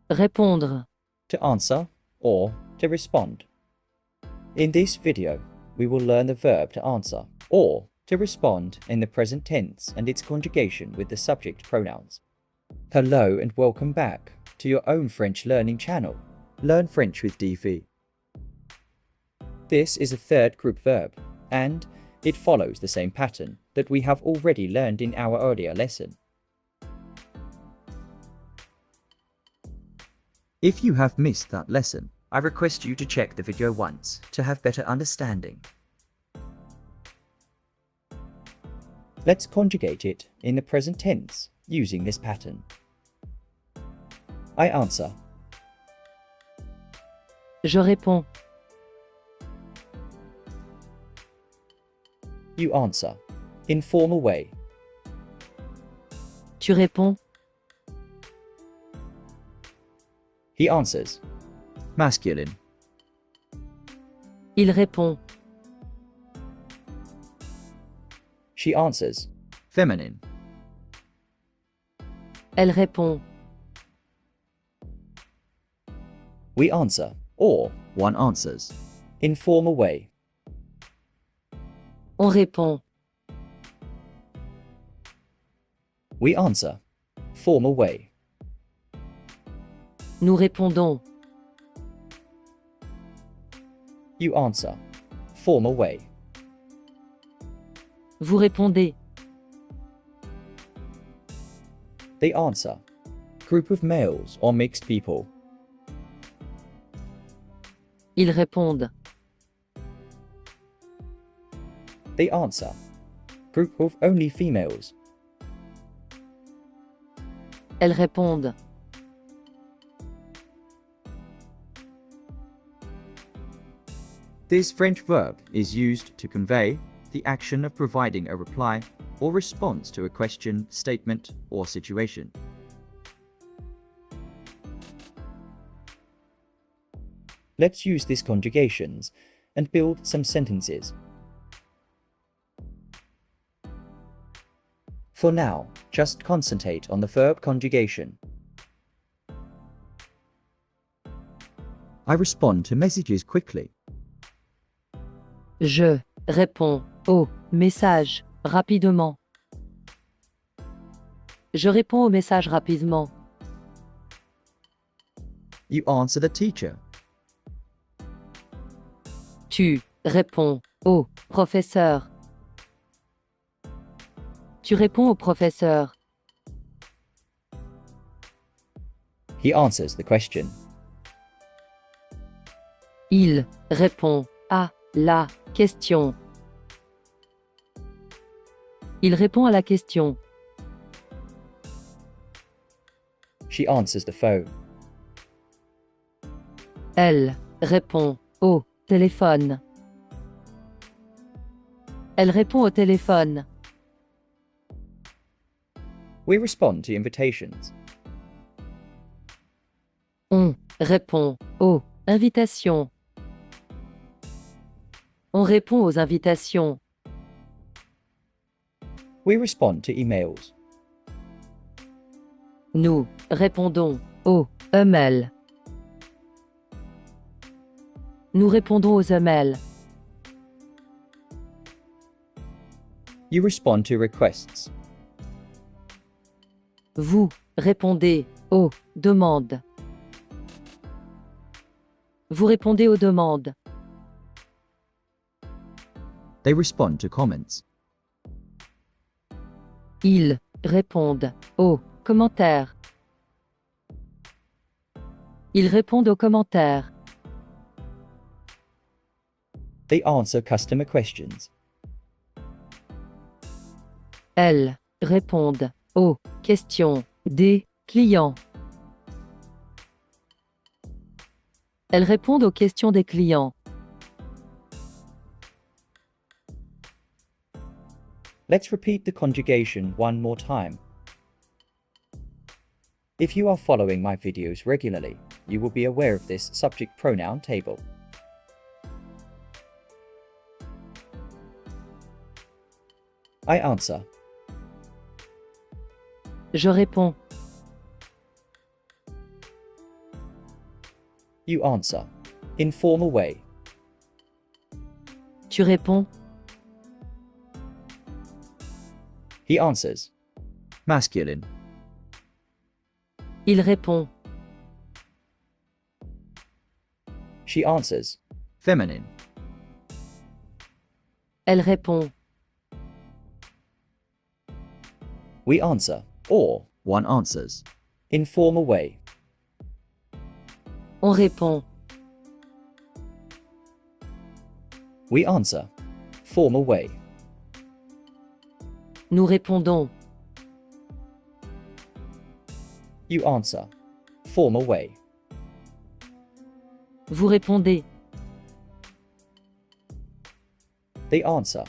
Répondre. to answer or to respond. In this video, we will learn the verb to answer or to respond in the present tense and its conjugation with the subject pronouns. Hello and welcome back to your own French learning channel, Learn French with Di.Vi. This is a third group verb, and it follows the same pattern that we have already learned in our earlier lesson. If you have missed that lesson, I request you to check the video once to have better understanding. Let's conjugate it in the present tense using this pattern. I answer. Je réponds. You answer. Informal way. Tu réponds. He answers. Masculine. Il répond. She answers. Feminine. Elle répond. We answer, or one answers. Informal way. On répond. We answer. Formal way. Nous répondons. You answer. Formal way. Vous répondez. They answer. Group of males or mixed people. Ils répondent. They answer. Group of only females. Elles répondent. This French verb is used to convey the action of providing a reply or response to a question, statement, or situation. Let's use these conjugations and build some sentences. For now, just concentrate on the verb conjugation. I respond to messages quickly. Je réponds aux messages rapidement. Je réponds aux messages rapidement. You answer the teacher. Tu réponds au professeur. Tu réponds au professeur. He answers the question. Il répond à la question. Il répond à la question. She answers the phone. Elle répond au téléphone. Elle répond au téléphone. We respond to invitations. On répond aux invitations. On répond aux invitations. We respond to emails. Nous répondons aux emails. Nous répondons aux emails. You respond to requests. Vous répondez aux demandes. Vous répondez aux demandes. They respond to comments. Ils répondent aux commentaires. Ils répondent aux commentaires. They answer customer questions. Elles répondent aux questions des clients. Elles répondent aux questions des clients. Let's repeat the conjugation one more time. If you are following my videos regularly, you will be aware of this subject pronoun table. I answer. Je réponds. You answer. Informal way. Tu réponds. He answers. Masculine. Il répond. She answers. Feminine. Elle répond. We answer. Or one answers. Informal way. On répond. We answer. Formal way. Nous répondons. You answer. Formal way. Vous répondez. They answer.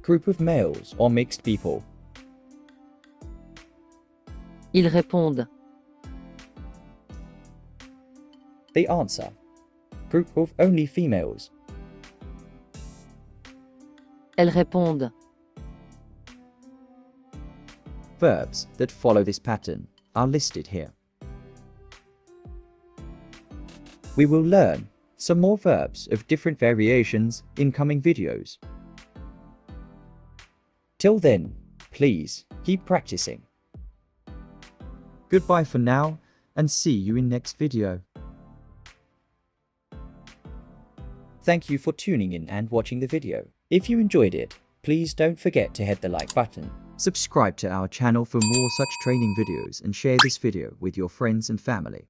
Group of males or mixed people. Ils répondent. They answer. Group of only females. Elles répondent. Verbs that follow this pattern are listed here. We will learn some more verbs of different variations in coming videos. Till then, please keep practicing. Goodbye for now, and see you in next video. Thank you for tuning in and watching the video. If you enjoyed it, please don't forget to hit the like button. Subscribe to our channel for more such training videos and share this video with your friends and family.